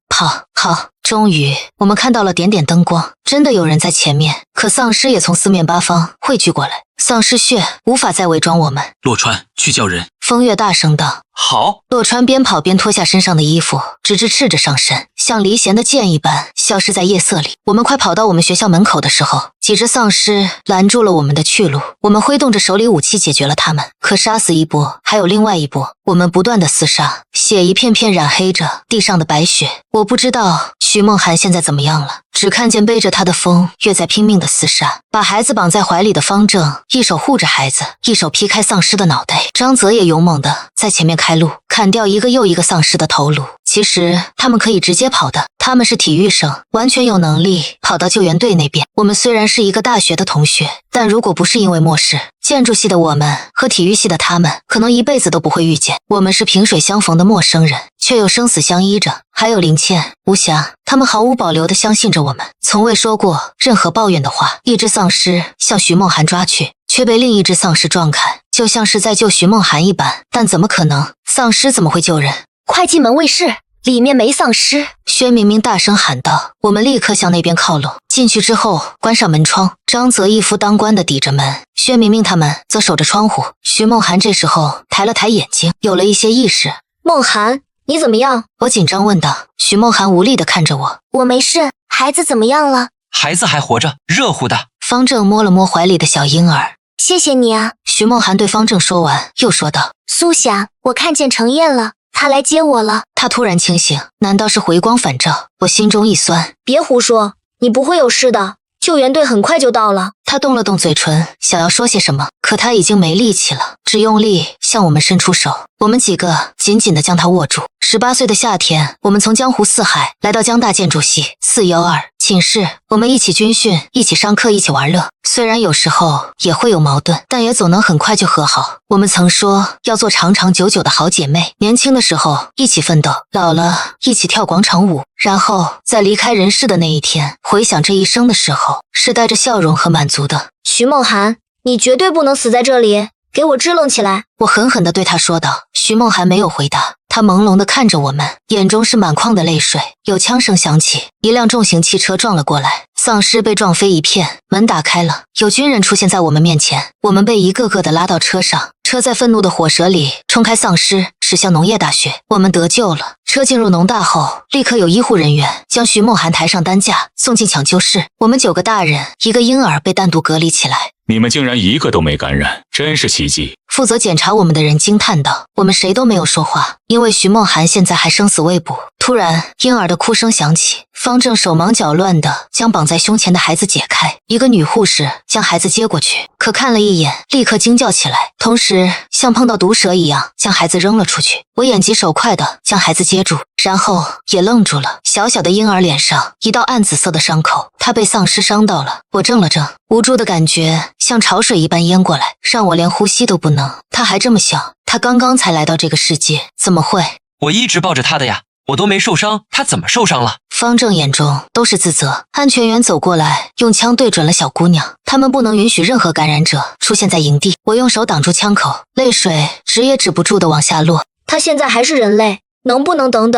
终于，我们看到了点点灯光，真的有人在前面。可丧尸也从四面八方汇聚过来，丧尸血无法再伪装我们。洛川，去叫人。风月大声道。好。洛川边跑边脱下身上的衣服，直至赤着上身，像离弦的箭一般消失在夜色里。我们快跑到我们学校门口的时候，几只丧尸拦住了我们的去路。我们挥动着手里武器解决了他们，可杀死一波，还有另外一波。我们不断的厮杀，血一片片染黑着地上的白雪。我不知道徐梦涵现在怎么样了，只看见背着他的风月在拼命的厮杀。把孩子绑在怀里的方正一手护着孩子，一手劈开丧尸的脑袋。张泽也勇猛的在前面开路，砍掉一个又一个丧尸的头颅。其实他们可以直接跑的，他们是体育生，完全有能力跑到救援队那边。我们虽然是一个大学的同学，但如果不是因为末世，建筑系的我们和体育系的他们可能一辈子都不会遇见。我们是萍水相逢的陌生人，却又生死相依着。还有林倩、无暇，他们毫无保留地相信着我们，从未说过任何抱怨的话。一只丧尸向徐梦涵抓去，却被另一只丧尸撞开，就像是在救徐梦涵一般。但怎么可能？丧尸怎么会救人？快进门卫室，里面没丧尸！薛明明大声喊道。我们立刻向那边靠拢，进去之后关上门窗。张泽一夫当关的抵着门，薛明明他们则守着窗户。徐梦涵这时候抬了抬眼睛，有了一些意识。梦涵，你怎么样？我紧张问道。徐梦涵无力地看着我。我没事，孩子怎么样了？孩子还活着，热乎的。方正摸了摸怀里的小婴儿。谢谢你啊。徐梦涵对方正说完，又说道。苏霞，我看见程燕了，她来接我了。他突然清醒，难道是回光返照？我心中一酸。别胡说，你不会有事的，救援队很快就到了。他动了动嘴唇，想要说些什么，可他已经没力气了，只用力向我们伸出手。我们几个紧紧地将他握住。18岁的夏天，我们从江湖四海来到江大建筑系412寝室，我们一起军训，一起上课，一起玩乐。虽然有时候也会有矛盾，但也总能很快就和好。我们曾说要做长长久久的好姐妹，年轻的时候一起奋斗，老了一起跳广场舞，然后在离开人世的那一天，回想这一生的时候，是带着笑容和满足的。徐梦涵，你绝对不能死在这里，给我支棱起来！我狠狠地对他说道。徐梦涵没有回答，他朦胧地看着我们，眼中是满眶的泪水。有枪声响起，一辆重型汽车撞了过来，丧尸被撞飞一片，门打开了，有军人出现在我们面前，我们被一个个的拉到车上，车在愤怒的火舌里冲开丧尸，驶向农业大学。我们得救了。车进入农大后，立刻有医护人员将徐梦涵抬上担架，送进抢救室。我们9个大人，一个婴儿被单独隔离起来。你们竟然一个都没感染，真是奇迹。负责检查我们的人惊叹道：“我们谁都没有说话，因为徐梦涵现在还生死未卜。”突然，婴儿的哭声响起，方正手忙脚乱地将绑在胸前的孩子解开。一个女护士将孩子接过去，可看了一眼，立刻惊叫起来，同时像碰到毒蛇一样将孩子扔了出去。我眼疾手快地将孩子接住，然后也愣住了。小小的婴儿脸上一道暗紫色的伤口，他被丧尸伤到了。我怔了怔，无助的感觉像潮水一般淹过来，让我连呼吸都不能。他还这么小，他刚刚才来到这个世界，怎么会？我一直抱着他的呀，我都没受伤，他怎么受伤了？方正眼中都是自责。安全员走过来，用枪对准了小姑娘。他们不能允许任何感染者出现在营地。我用手挡住枪口，泪水止也止不住的往下落。他现在还是人类，能不能等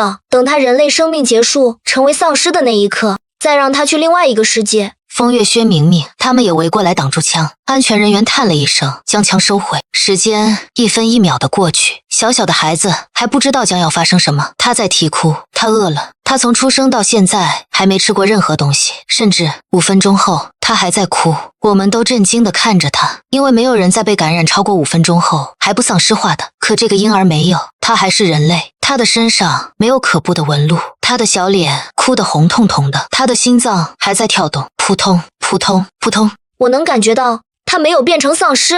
他人类生命结束，成为丧尸的那一刻，再让他去另外一个世界？风月、薛明明他们也围过来挡住枪。安全人员叹了一声，将枪收回。时间一分一秒的过去，小小的孩子还不知道将要发生什么。他在啼哭，他饿了。他从出生到现在还没吃过任何东西，甚至5分钟后他还在哭。我们都震惊地看着他，因为没有人在被感染超过5分钟后还不丧尸化的。可这个婴儿没有，他还是人类。他的身上没有可怖的纹路，他的小脸哭得红彤彤的，他的心脏还在跳动，扑通扑通扑通。我能感觉到他没有变成丧尸，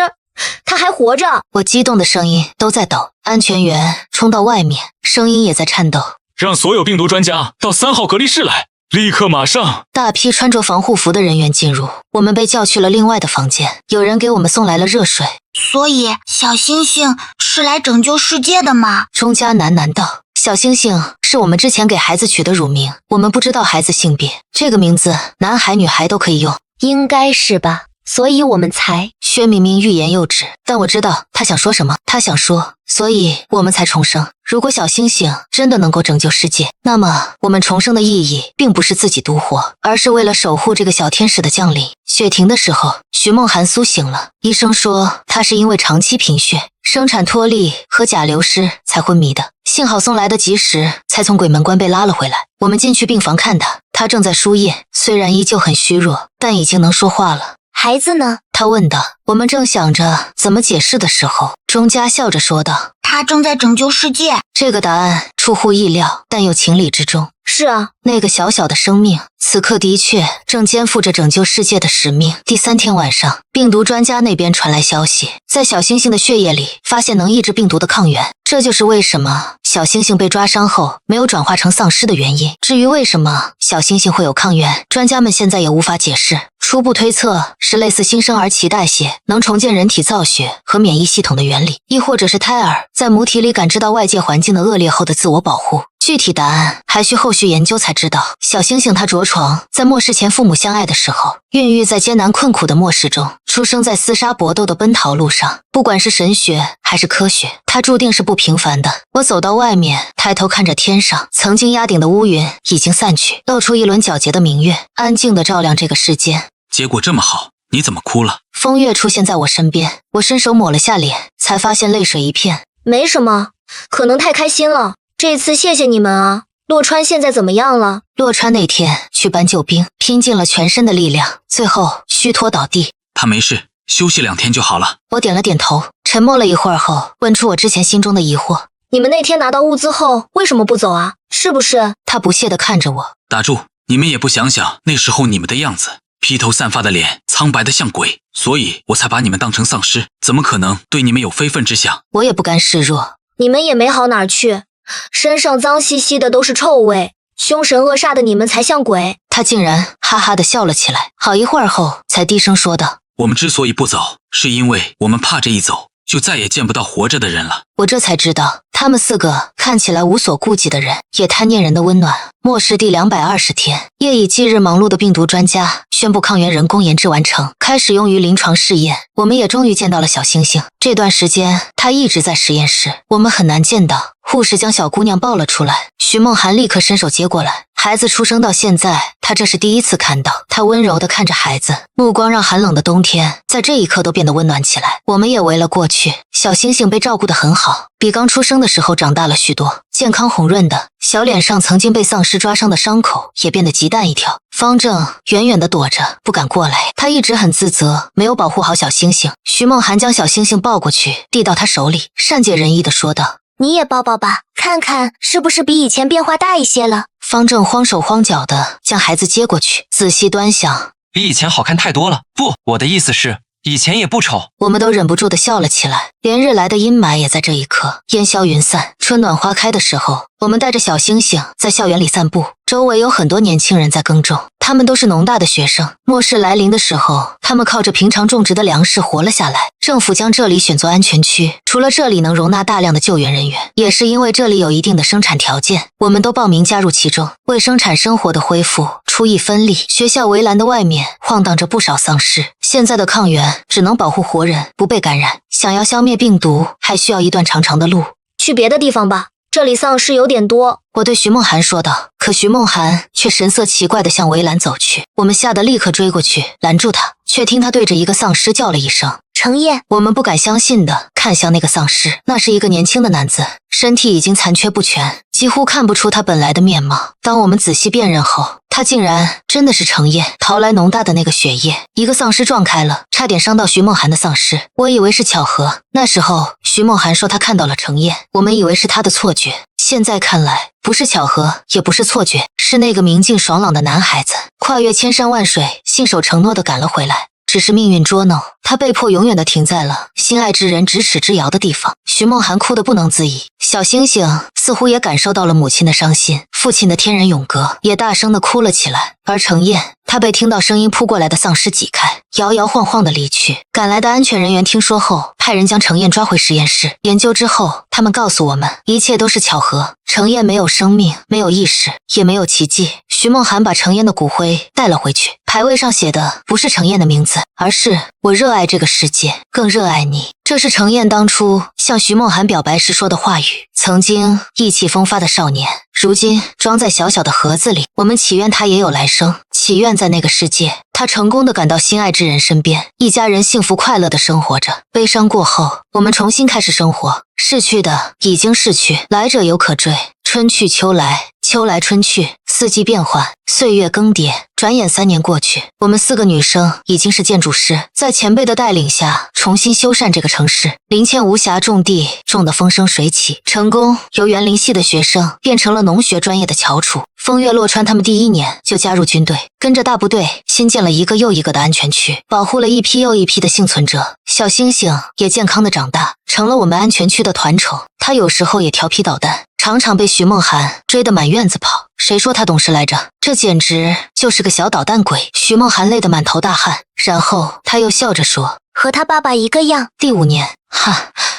他还活着。我激动的声音都在抖。安全员冲到外面，声音也在颤抖。让所有病毒专家到3号隔离室来，立刻马上！大批穿着防护服的人员进入，我们被叫去了另外的房间。有人给我们送来了热水。所以小星星是来拯救世界的吗？钟嘉喃喃道。小星星是我们之前给孩子取的乳名，我们不知道孩子性别，这个名字男孩女孩都可以用。应该是吧，所以我们才……薛明明欲言又止，但我知道他想说什么。他想说，所以我们才重生。如果小星星真的能够拯救世界，那么我们重生的意义并不是自己独活，而是为了守护这个小天使的降临。雪停的时候，徐梦涵苏醒了，医生说她是因为长期贫血、生产脱力和钾流失才昏迷的。幸好送来的及时，才从鬼门关被拉了回来。我们进去病房看她，她正在输液，虽然依旧很虚弱，但已经能说话了。孩子呢？他问道。我们正想着怎么解释的时候，钟嘉笑着说道：“他正在拯救世界。”这个答案出乎意料，但又情理之中。是啊，那个小小的生命，此刻的确正肩负着拯救世界的使命。第3天晚上，病毒专家那边传来消息，在小星星的血液里发现能抑制病毒的抗原，这就是为什么小星星被抓伤后没有转化成丧尸的原因。至于为什么小星星会有抗原，专家们现在也无法解释。初步推测是类似新生儿脐带血能重建人体造血和免疫系统的原理，亦或者是胎儿在母体里感知到外界环境的恶劣后的自我保护。具体答案还需后续研究才知道。小星星他着床在末世前父母相爱的时候，孕育在艰难困苦的末世中，出生在厮杀搏斗的奔逃路上。不管是神学还是科学，他注定是不平凡的。我走到外面，抬头看着天上，曾经压顶的乌云已经散去，露出一轮皎洁的明月，安静地照亮这个世间。结果这么好，你怎么哭了？风月出现在我身边，我伸手抹了下脸，才发现泪水一片。没什么，可能太开心了。这次谢谢你们啊。洛川现在怎么样了？洛川那天去搬救兵，拼尽了全身的力量，最后虚脱倒地。他没事，休息2天就好了。我点了点头，沉默了一会儿后，问出我之前心中的疑惑：你们那天拿到物资后为什么不走啊？是不是？他不屑地看着我。打住，你们也不想想那时候你们的样子，披头散发的脸，苍白的像鬼，所以我才把你们当成丧尸，怎么可能对你们有非分之想？我也不甘示弱。你们也没好哪儿去，身上脏兮兮的都是臭味，凶神恶煞的你们才像鬼。他竟然哈哈地笑了起来，好一会儿后才低声说道：我们之所以不走，是因为我们怕这一走就再也见不到活着的人了。我这才知道，他们4个看起来无所顾忌的人，也贪念人的温暖。末世第220天，夜以继日忙碌的病毒专家宣布抗原人工研制完成，开始用于临床试验。我们也终于见到了小星星。这段时间他一直在实验室，我们很难见到护士将小姑娘抱了出来，徐梦涵立刻伸手接过来。孩子出生到现在，她这是第一次看到。她温柔地看着孩子，目光让寒冷的冬天在这一刻都变得温暖起来。我们也围了过去。小星星被照顾得很好，比刚出生的时候长大了许多，健康红润的，小脸上曾经被丧尸抓伤的伤口也变得极淡一条。方正远远地躲着，不敢过来。他一直很自责，没有保护好小星星。徐梦涵将小星星抱过去，递到他手里，善解人意地说道：“你也抱抱吧，看看是不是比以前变化大一些了。”方正慌手慌脚地将孩子接过去，仔细端详，比以前好看太多了。不，我的意思是，以前也不丑。我们都忍不住地笑了起来。连日来的阴霾也在这一刻烟消云散。春暖花开的时候，我们带着小星星在校园里散步，周围有很多年轻人在耕种，他们都是农大的学生。末世来临的时候，他们靠着平常种植的粮食活了下来。政府将这里选作安全区，除了这里能容纳大量的救援人员，也是因为这里有一定的生产条件，我们都报名加入其中，为生产生活的恢复出一分力。学校围栏的外面晃荡着不少丧尸，现在的抗原只能保护活人不被感染，想要消灭病毒还需要一段长长的路。去别的地方吧，这里丧尸有点多。我对徐梦涵说道，可徐梦涵却神色奇怪地向围栏走去。我们吓得立刻追过去拦住他，却听他对着一个丧尸叫了一声程烨。我们不敢相信地看向那个丧尸，那是一个年轻的男子，身体已经残缺不全，几乎看不出他本来的面貌。当我们仔细辨认后，他竟然真的是程烨，逃来农大的那个血液。一个丧尸撞开了，差点伤到徐梦涵的丧尸，我以为是巧合。那时候徐梦涵说他看到了程烨，我们以为是他的错觉，现在看来不是巧合，也不是错觉，是那个明净爽朗的男孩子跨越千山万水，信守承诺地赶了回来。只是命运捉弄，他被迫永远地停在了心爱之人咫尺之遥的地方。徐梦涵哭得不能自已，小星星似乎也感受到了母亲的伤心，父亲的天人永隔，也大声地哭了起来。而程烨，他被听到声音扑过来的丧尸挤开，摇摇晃晃地离去。赶来的安全人员听说后，派人将程烨抓回实验室研究之后，他们告诉我们，一切都是巧合，程烨没有生命，没有意识，也没有奇迹。徐梦涵把程烨的骨灰带了回去，牌位上写的不是程烨的名字，而是我热爱这个世界，更热爱你。这是程烨当初向徐梦涵表白时说的话语。曾经意气风发的少年，如今装在小小的盒子里。我们祈愿他也有来生，祈愿在那个世界，他成功的赶到心爱之人身边，一家人幸福快乐的生活着。悲伤过后，我们重新开始生活，逝去的已经逝去，来者犹可追。春去秋来，秋来春去，四季变换，岁月更迭。转眼3年过去，我们4个女生已经是建筑师，在前辈的带领下重新修缮这个城市。林倩无暇种地，种得风生水起，成功由园林系的学生变成了农学专业的翘楚。风月洛川他们第1年就加入军队，跟着大部队新建了一个又一个的安全区，保护了一批又一批的幸存者。小星星也健康的长大，成了我们安全区的团宠。他有时候也调皮捣蛋，常常被徐梦涵追得满院子跑。谁说他懂事来着？这简直就是个小捣蛋鬼。徐梦涵累得满头大汗，然后他又笑着说，和他爸爸一个样。第5年，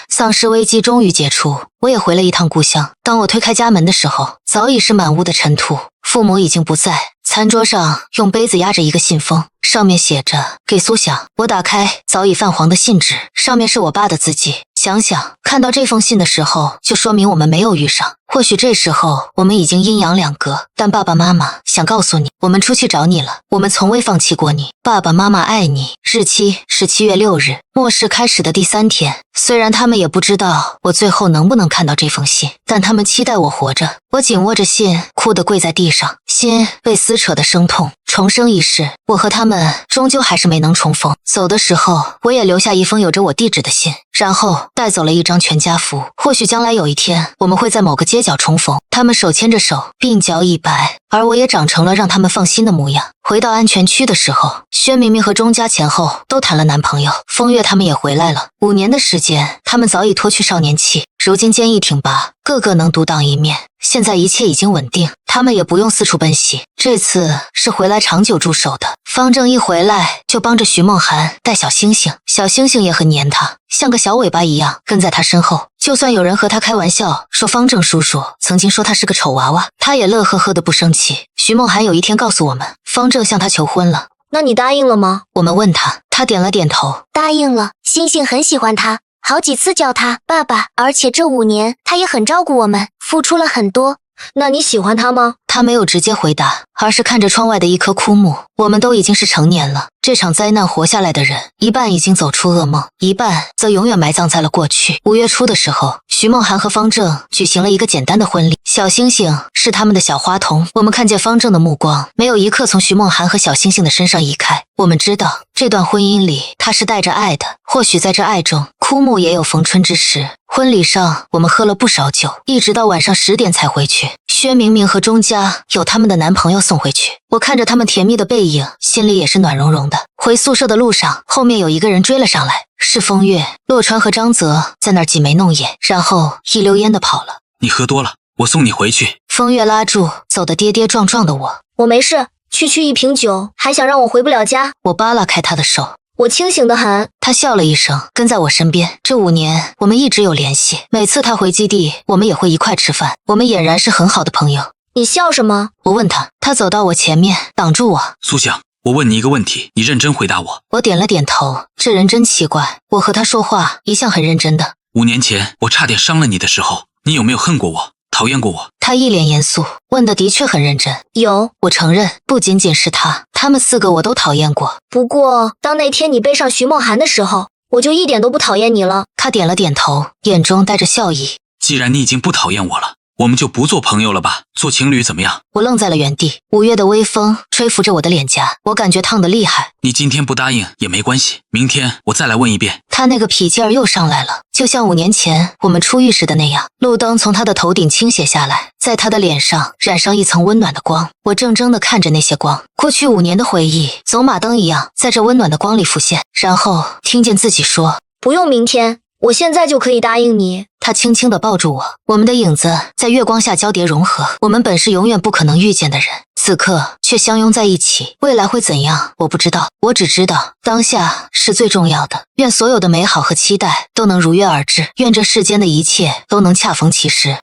丧尸危机终于解除，我也回了一趟故乡。当我推开家门的时候，早已是满屋的尘土，父母已经不在。餐桌上用杯子压着一个信封，上面写着给苏想。我打开早已泛黄的信纸，上面是我爸的字迹。想想看到这封信的时候，就说明我们没有遇上。或许这时候我们已经阴阳两隔，但爸爸妈妈想告诉你，我们出去找你了，我们从未放弃过你，爸爸妈妈爱你。日期是7月6日，末世开始的第3天。虽然他们也不知道我最后能不能看到这封信，但他们期待我活着。我紧握着信，哭得跪在地上，心被撕扯得生痛。重生一世，我和他们终究还是没能重逢。走的时候，我也留下一封有着我地址的信，然后带走了一张全家福。或许将来有一天，我们会在某个街角重逢，他们手牵着手，鬓角已白，而我也长成了让他们放心的模样。回到安全区的时候，薛明明和钟家前后都谈了男朋友，风月他们也回来了。5年的时间，他们早已脱去少年气，如今坚毅挺拔，个个能独当一面。现在一切已经稳定，他们也不用四处奔袭，这次是回来长久驻守的。方正一回来就帮着徐梦涵带小星星，小星星也很黏他，像个小尾巴一样跟在他身后。就算有人和他开玩笑说方正叔叔曾经说他是个丑娃娃，他也乐呵呵的不生气。徐梦涵有一天告诉我们，方正向他求婚了。那你答应了吗？我们问他，他点了点头，答应了。星星很喜欢他，好几次叫他爸爸，而且这5年他也很照顾我们，付出了很多。那你喜欢他吗？他没有直接回答，而是看着窗外的一棵枯木。我们都已经是成年了，这场灾难活下来的人，一半已经走出噩梦，一半则永远埋葬在了过去。5月初的时候，徐梦涵和方正举行了一个简单的婚礼，小星星是他们的小花童。我们看见方正的目光没有一刻从徐梦涵和小星星的身上移开。我们知道这段婚姻里他是带着爱的，或许在这爱中，枯木也有逢春之时。婚礼上我们喝了不少酒，一直到晚上10点才回去。薛明明和钟佳有他们的男朋友送回去，我看着他们甜蜜的背影，心里也是暖融融的。回宿舍的路上，后面有一个人追了上来，是风月、洛川和张泽在那儿挤眉弄眼，然后一溜烟的跑了。你喝多了，我送你回去。风月拉住走得跌跌撞撞的我，我没事，区区一瓶酒，还想让我回不了家？我扒拉开他的手，我清醒得很。他笑了一声，跟在我身边。这5年，我们一直有联系，每次他回基地，我们也会一块吃饭。我们俨然是很好的朋友。你笑什么？我问他，他走到我前面，挡住我。苏想，我问你一个问题，你认真回答我。我点了点头。这人真奇怪，我和他说话一向很认真的。5年前我差点伤了你的时候，你有没有恨过我，讨厌过我？他一脸严肃，问的的确很认真。有，我承认，不仅仅是他们4个我都讨厌过。不过当那天你背上徐梦涵的时候，我就一点都不讨厌你了。他点了点头，眼中带着笑意。既然你已经不讨厌我了，我们就不做朋友了吧？做情侣怎么样？我愣在了原地。5月的微风吹拂着我的脸颊，我感觉烫得厉害。你今天不答应也没关系，明天我再来问一遍。他那个痞劲儿又上来了，就像5年前我们出狱时的那样。路灯从他的头顶倾斜下来，在他的脸上染上一层温暖的光。我怔怔地看着那些光，过去5年的回忆走马灯一样在这温暖的光里浮现，然后听见自己说，不用明天，我现在就可以答应你。他轻轻地抱住我，我们的影子在月光下交叠融合。我们本是永远不可能遇见的人，此刻却相拥在一起。未来会怎样，我不知道，我只知道当下是最重要的。愿所有的美好和期待都能如约而至，愿这世间的一切都能恰逢其时。